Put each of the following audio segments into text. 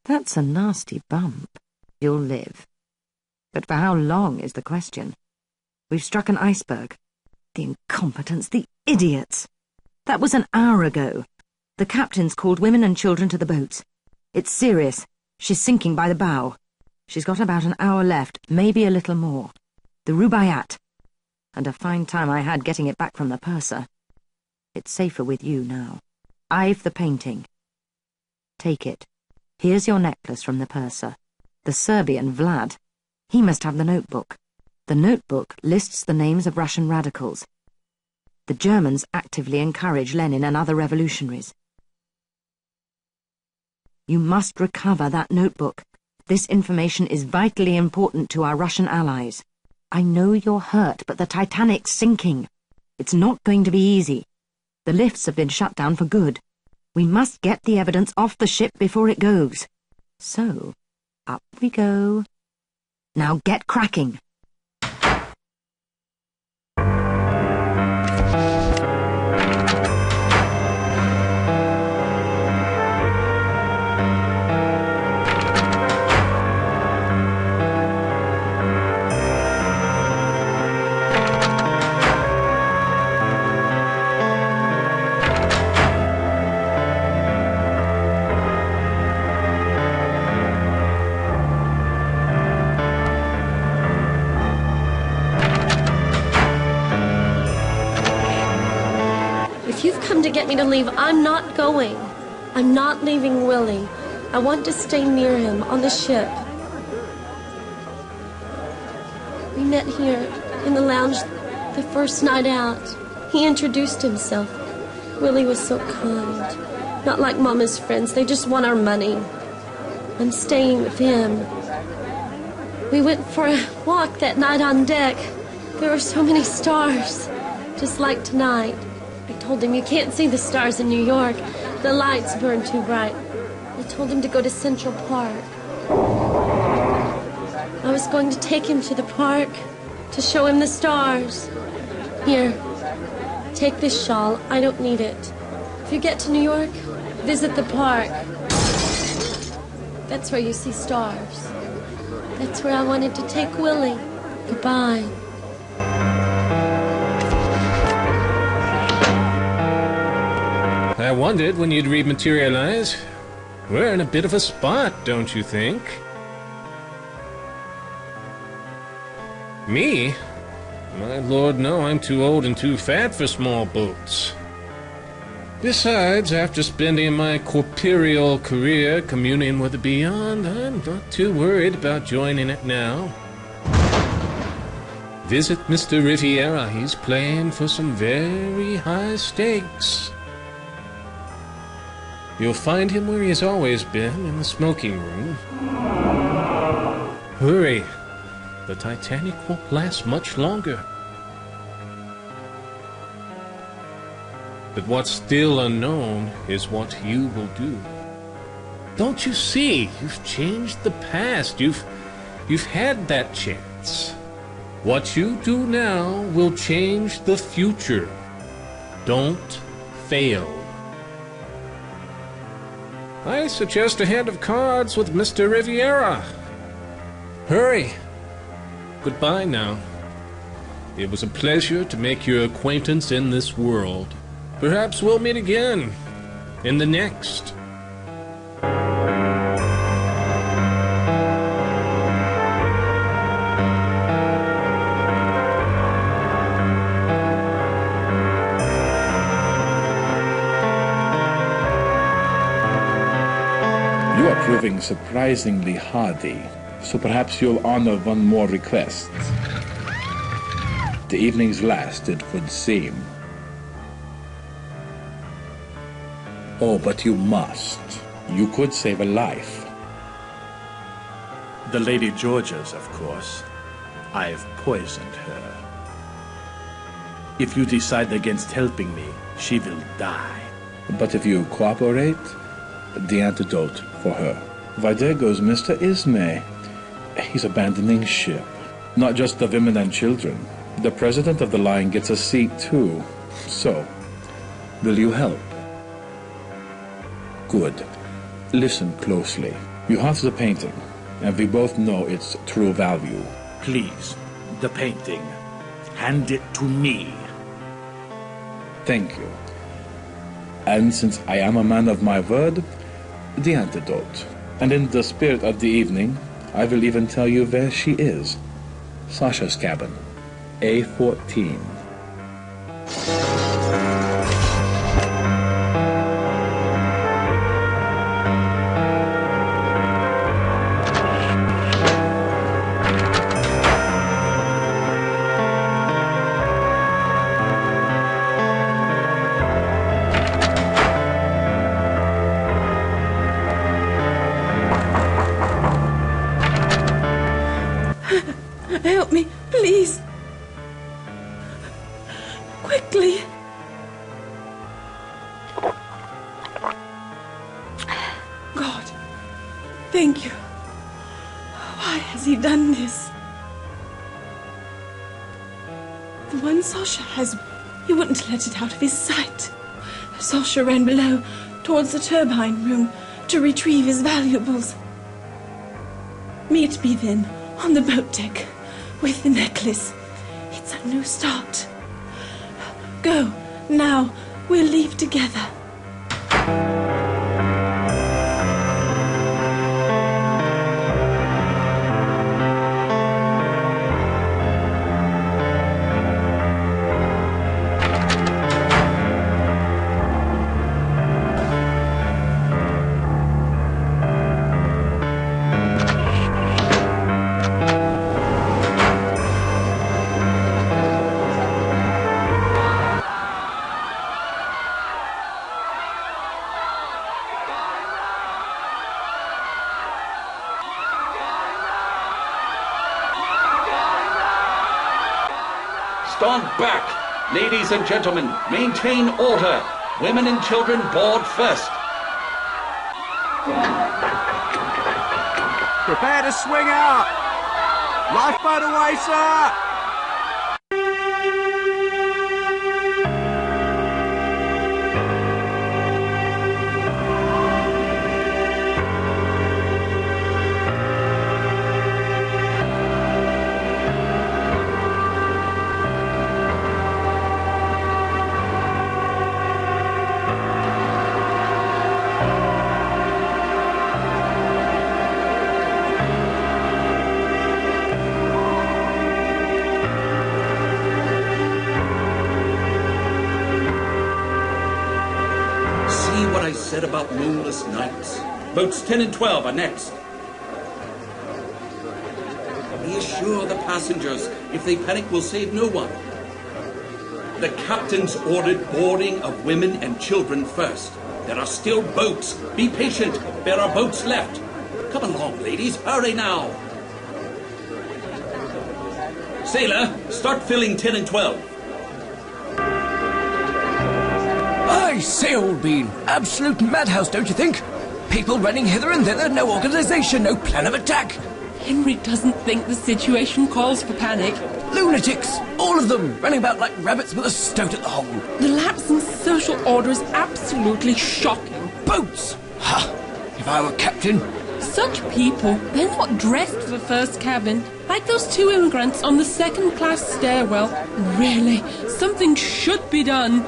That's a nasty bump. You'll live. But for how long is the question? We've struck an iceberg. The incompetence, the idiots! That was an hour ago. The captain's called women and children to the boats. It's serious. She's sinking by the bow. She's got about an hour left, maybe a little more. The Rubaiyat. And a fine time I had getting it back from the purser. It's safer with you now. I've the painting. Take it. Here's your necklace from the purser. The Serbian, Vlad. He must have the notebook. The notebook lists the names of Russian radicals. The Germans actively encourage Lenin and other revolutionaries. You must recover that notebook. This information is vitally important to our Russian allies. I know you're hurt, but the Titanic's sinking. It's not going to be easy. The lifts have been shut down for good. We must get the evidence off the ship before it goes. So, up we go. Now get cracking. To get me to leave, I'm not going. I'm not leaving Willie. I want to stay near him on the ship. We met here in the lounge the first night out. He introduced himself. Willie was so kind. Not like Mama's friends. They just want our money. I'm staying with him. We went for a walk that night on deck. There were so many stars, just like tonight. I told him you can't see the stars in New York. The lights burn too bright. I told him to go to Central Park. I was going to take him to the park to show him the stars. Here, take this shawl. I don't need it. If you get to New York, visit the park. That's where you see stars. That's where I wanted to take Willie. Goodbye. I wondered when you'd rematerialize. We're in a bit of a spot, don't you think? Me? My lord, no, I'm too old and too fat for small boats. Besides, after spending my corporeal career communing with the beyond, I'm not too worried about joining it now. Visit Mr. Riviera. He's playing for some very high stakes. You'll find him where he has always been, in the smoking room. Hurry! The Titanic won't last much longer. But what's still unknown is what you will do. Don't you see? You've changed the past. You've had that chance. What you do now will change the future. Don't fail. I suggest a hand of cards with Mr. Riviera. Hurry. Goodbye now. It was a pleasure to make your acquaintance in this world. Perhaps we'll meet again in the next. You are proving surprisingly hardy, so perhaps you'll honor one more request. The evening's last, it would seem. Oh, but you must. You could save a life. The Lady Georgia's, of course. I've poisoned her. If you decide against helping me, she will die. But if you cooperate, the antidote for her. Why, there goes Mr. Ismay. He's abandoning ship. Not just the women and children. The president of the line gets a seat too. So, will you help? Good. Listen closely. You have the painting, and we both know its true value. Please, the painting. Hand it to me. Thank you. And since I am a man of my word, the antidote. And in the spirit of the evening, I will even tell you where she is. Sasha's cabin, A14. Help me, please. Quickly. God, thank you. Why has he done this? The one Sasha has, he wouldn't let it out of his sight. Sasha ran below, towards the turbine room, to retrieve his valuables. Meet me then, on the boat deck, with the necklace. It's a new start. Go, now, we'll leave together. Stand back! Ladies and gentlemen, maintain order. Women and children board first. Prepare to swing out! Lifeboat away, sir! I said about moonless nights. Boats 10 and 12 are next. Reassure the passengers. If they panic, we'll save no one. The captain's ordered boarding of women and children first. There are still boats. Be patient. There are boats left. Come along, ladies. Hurry now. Sailor, start filling 10 and 12. I say, old bean, absolute madhouse, don't you think? People running hither and thither, no organisation, no plan of attack. Henry doesn't think the situation calls for panic. Lunatics, all of them, running about like rabbits with a stoat at the hole. The lapse in social order is absolutely shocking. Boats! Ha! If I were captain... Such people, they're not dressed for first cabin, like those two immigrants on the second-class stairwell. Really, something should be done.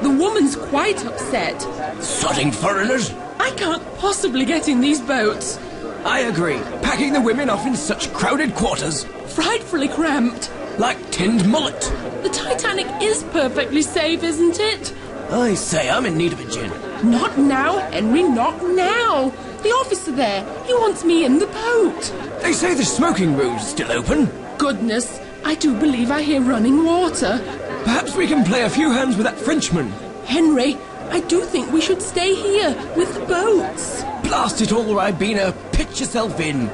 The woman's quite upset. Sodding foreigners! I can't possibly get in these boats. I agree. Packing the women off in such crowded quarters. Frightfully cramped. Like tinned mullet. The Titanic is perfectly safe, isn't it? I say, I'm in need of a gin. Not now, Henry, not now. The officer there, he wants me in the boat. They say the smoking room's still open. Goodness, I do believe I hear running water. Perhaps we can play a few hands with that Frenchman. Henry, I do think we should stay here with the boats. Blast it all, Ribena. Pitch yourself in.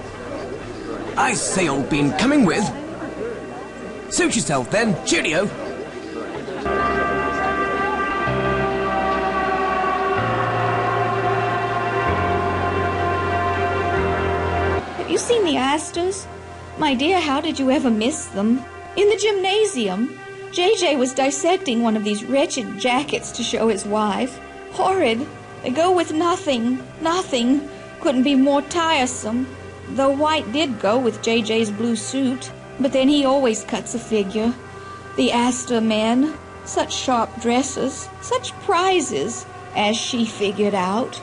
I say, old bean, coming with. Suit yourself then. Cheerio. Have you seen the Astors? My dear, how did you ever miss them? In the gymnasium. JJ was dissecting one of these wretched jackets to show his wife. Horrid. They go with nothing. Nothing. Couldn't be more tiresome, though white did go with JJ's blue suit. But then he always cuts a figure. The Astor men, such sharp dresses, such prizes, as she figured out.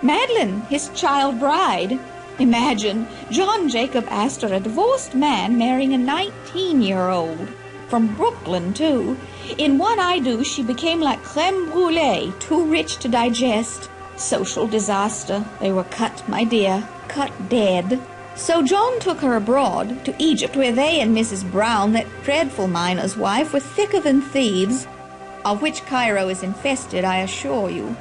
Madeline, his child bride. Imagine, John Jacob Astor, a divorced man, marrying a 19-year-old. From Brooklyn, too. In One I Do, she became like creme brulee, too rich to digest. Social disaster. They were cut, my dear, cut dead. So John took her abroad, to Egypt, where they and Mrs. Brown, that dreadful miner's wife, were thicker than thieves, of which Cairo is infested, I assure you.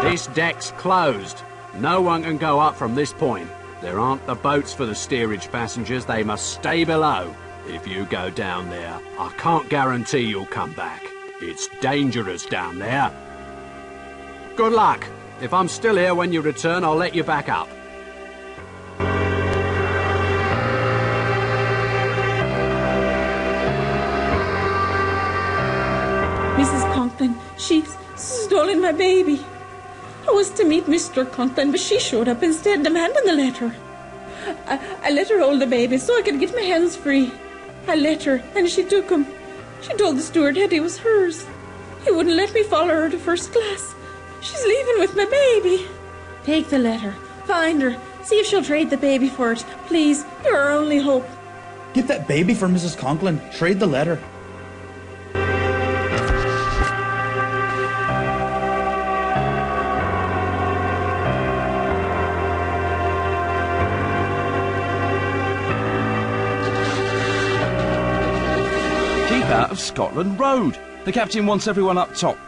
This deck's closed. No one can go up from this point. There aren't the boats for the steerage passengers. They must stay below. If you go down there, I can't guarantee you'll come back. It's dangerous down there. Good luck. If I'm still here when you return, I'll let you back up. Mrs. Conklin, she's stolen my baby. I was to meet Mr. Conklin, but she showed up instead, demanding the letter. I let her hold the baby so I could get my hands free. I let her, and she took him. She told the steward he was hers. He wouldn't let me follow her to first class. She's leaving with my baby. Take the letter. Find her. See if she'll trade the baby for it. Please, you're our only hope. Get that baby for Mrs. Conklin. Trade the letter. Out of Scotland Road. The captain wants everyone up top.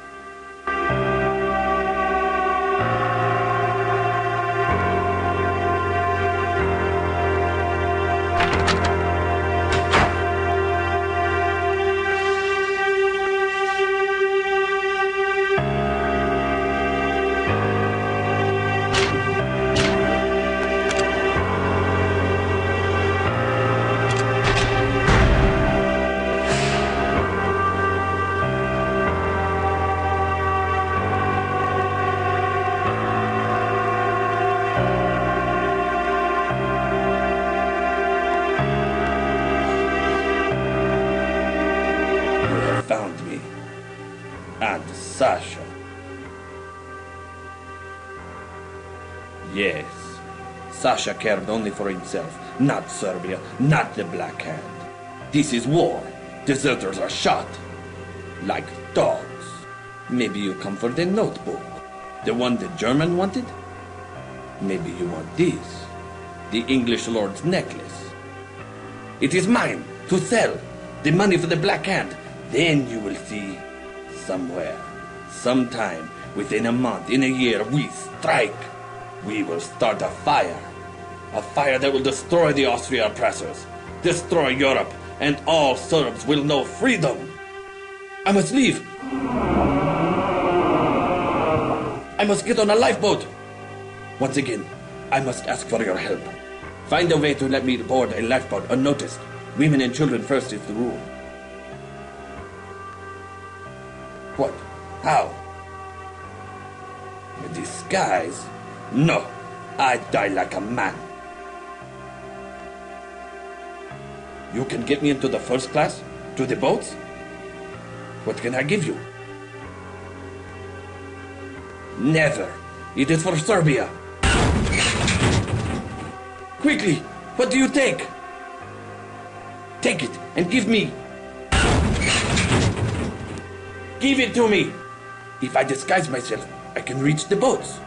Sasha. Yes, Sasha cared only for himself, not Serbia, not the Black Hand. This is war. Deserters are shot. Like dogs. Maybe you come for the notebook. The one the German wanted? Maybe you want this. The English lord's necklace. It is mine to sell. The money for the Black Hand. Then you will see somewhere, sometime, within a month, in a year, we strike. We will start a fire. A fire that will destroy the Austria oppressors, destroy Europe, and all Serbs will know freedom. I must leave. I must get on a lifeboat. Once again, I must ask for your help. Find a way to let me board a lifeboat unnoticed. Women and children first is the rule. What? How? A disguise? No. I die like a man. You can get me into the first class? To the boats? What can I give you? Never. It is for Serbia. Quickly, what do you take? Take it and give me. Give it to me. If I disguise myself, I can reach the boats.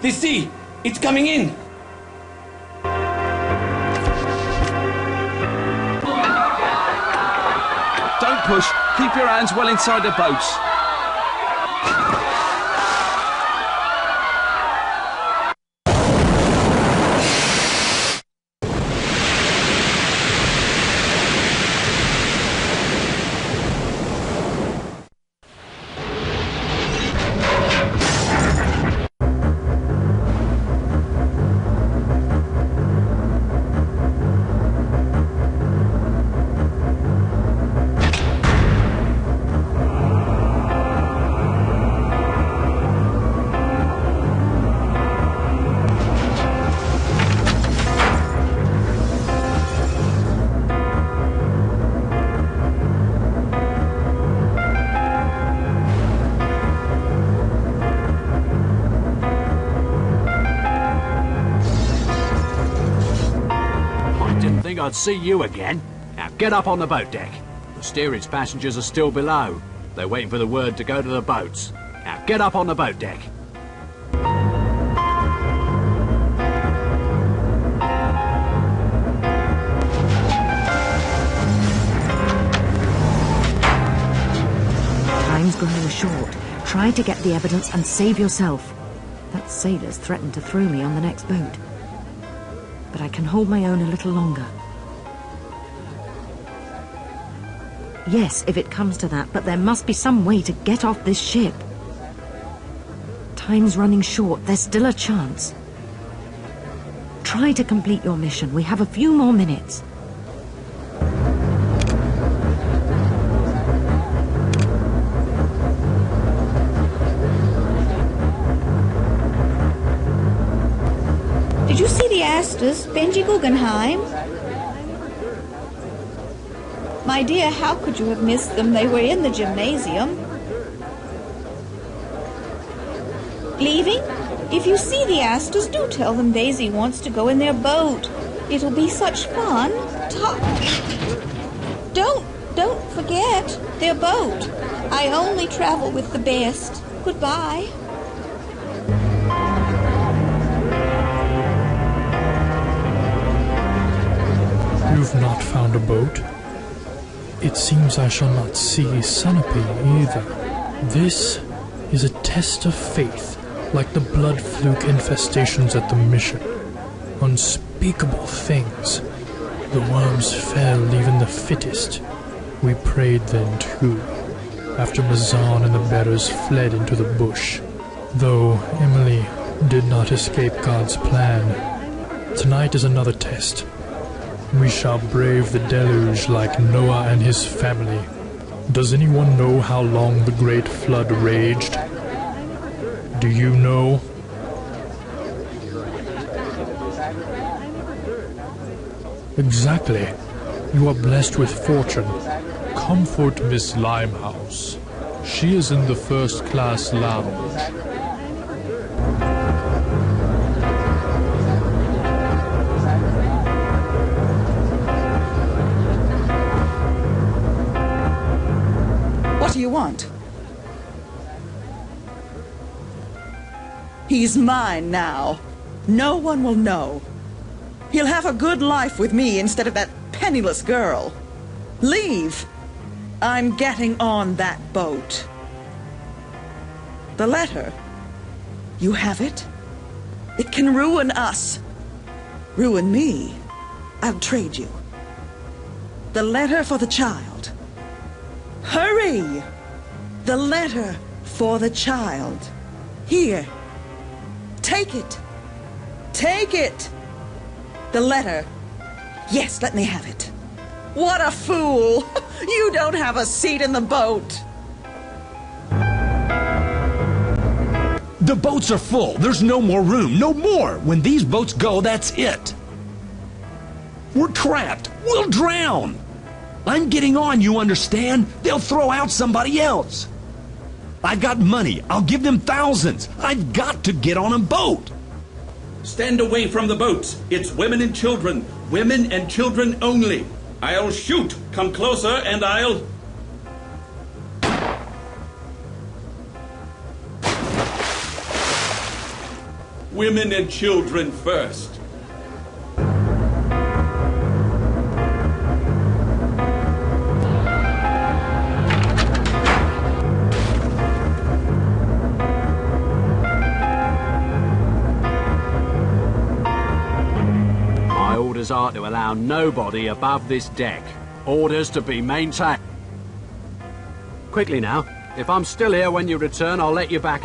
The sea, it's coming in. Don't push. Keep your hands well inside the boats. I'd see you again. Now get up on the boat deck. The steerage passengers are still below. They're waiting for the word to go to the boats. Now get up on the boat deck. Time's growing short. Try to get the evidence and save yourself. That sailor's threatened to throw me on the next boat. But I can hold my own a little longer. Yes, if it comes to that, but there must be some way to get off this ship. Time's running short. There's still a chance. Try to complete your mission. We have a few more minutes. Did you see the Astors, Benji Guggenheim? My dear, how could you have missed them? They were in the gymnasium. Leaving? If you see the Astors, do tell them Daisy wants to go in their boat. It'll be such fun. Don't forget their boat. I only travel with the best. Goodbye. You've not found a boat? It seems I shall not see Sunapee either. This is a test of faith, like the blood fluke infestations at the mission. Unspeakable things. The worms fell, even the fittest. We prayed then too, after Mazan and the bearers fled into the bush. Though Emily did not escape God's plan. Tonight is another test. We shall brave the deluge like Noah and his family. Does anyone know how long the great flood raged? Do you know? Exactly. You are blessed with fortune. Comfort Miss Limehouse. She is in the first-class lounge. What do you want? He's mine now. No one will know. He'll have a good life with me instead of that penniless girl. Leave! I'm getting on that boat. The letter. You have it? It can ruin us. Ruin me. I'll trade you. The letter for the child. Hurry! The letter for the child. Here. Take it. Take it. The letter. Yes, let me have it. What a fool! You don't have a seat in the boat. The boats are full. There's no more room. No more. When these boats go, that's it. We're trapped. We'll drown. I'm getting on, you understand? They'll throw out somebody else. I've got money. I'll give them thousands. I've got to get on a boat. Stand away from the boats. It's women and children. Women and children only. I'll shoot. Come closer and I'll... Women and children first. Orders are to allow nobody above this deck. Orders to be maintained. Quickly now. If I'm still here when you return, I'll let you back.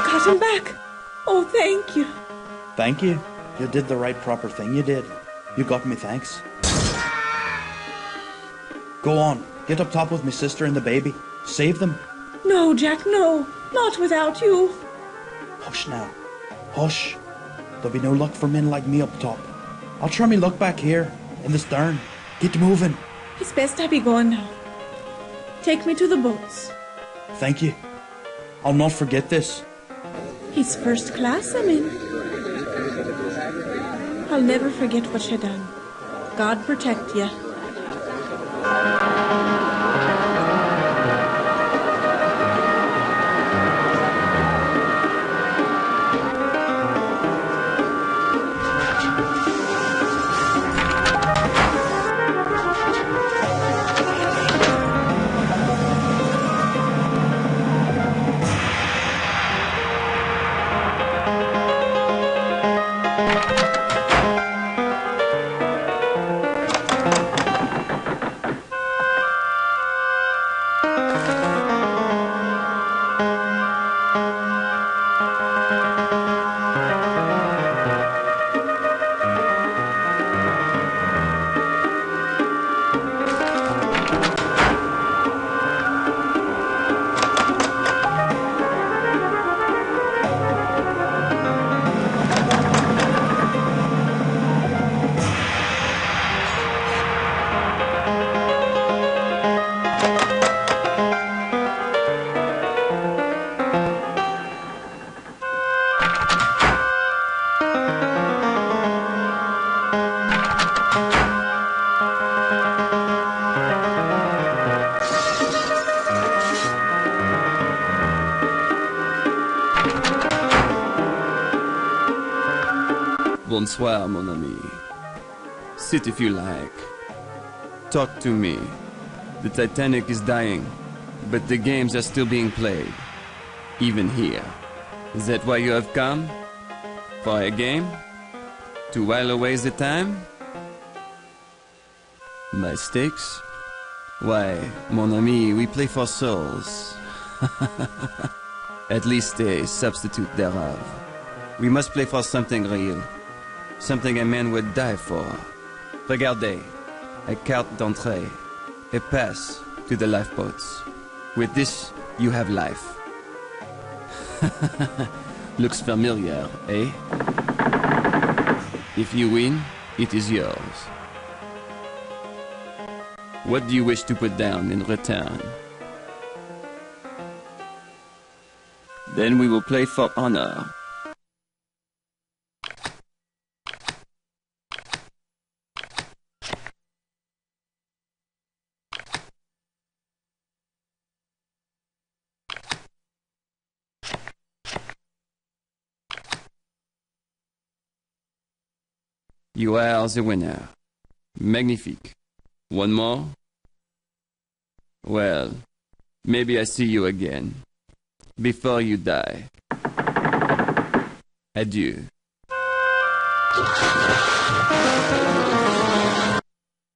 Got him back. Oh, thank you. Thank you. You did the right proper thing, you did. You got me thanks. Go on. Get up top with my sister and the baby. Save them. No, Jack, no. Not without you. Hush now. Hush. There'll be no luck for men like me up top. I'll try me luck back here, in the stern. Get moving. It's best I be going now. Take me to the boats. Thank you. I'll not forget this. It's first class I'm in. I'll never forget what you done. God protect you. Bonsoir, mon ami. Sit if you like. Talk to me. The Titanic is dying, but the games are still being played. Even here. Is that why you have come? For a game? To while away the time? My stakes? Why, mon ami, we play for souls. At least a substitute thereof. We must play for something real. Something a man would die for. Regardez, a carte d'entrée, a pass to the lifeboats. With this, you have life. Looks familiar, eh? If you win, it is yours. What do you wish to put down in return? Then we will play for honor. You are the winner. Magnifique. One more? Well, maybe I see you again. Before you die. Adieu.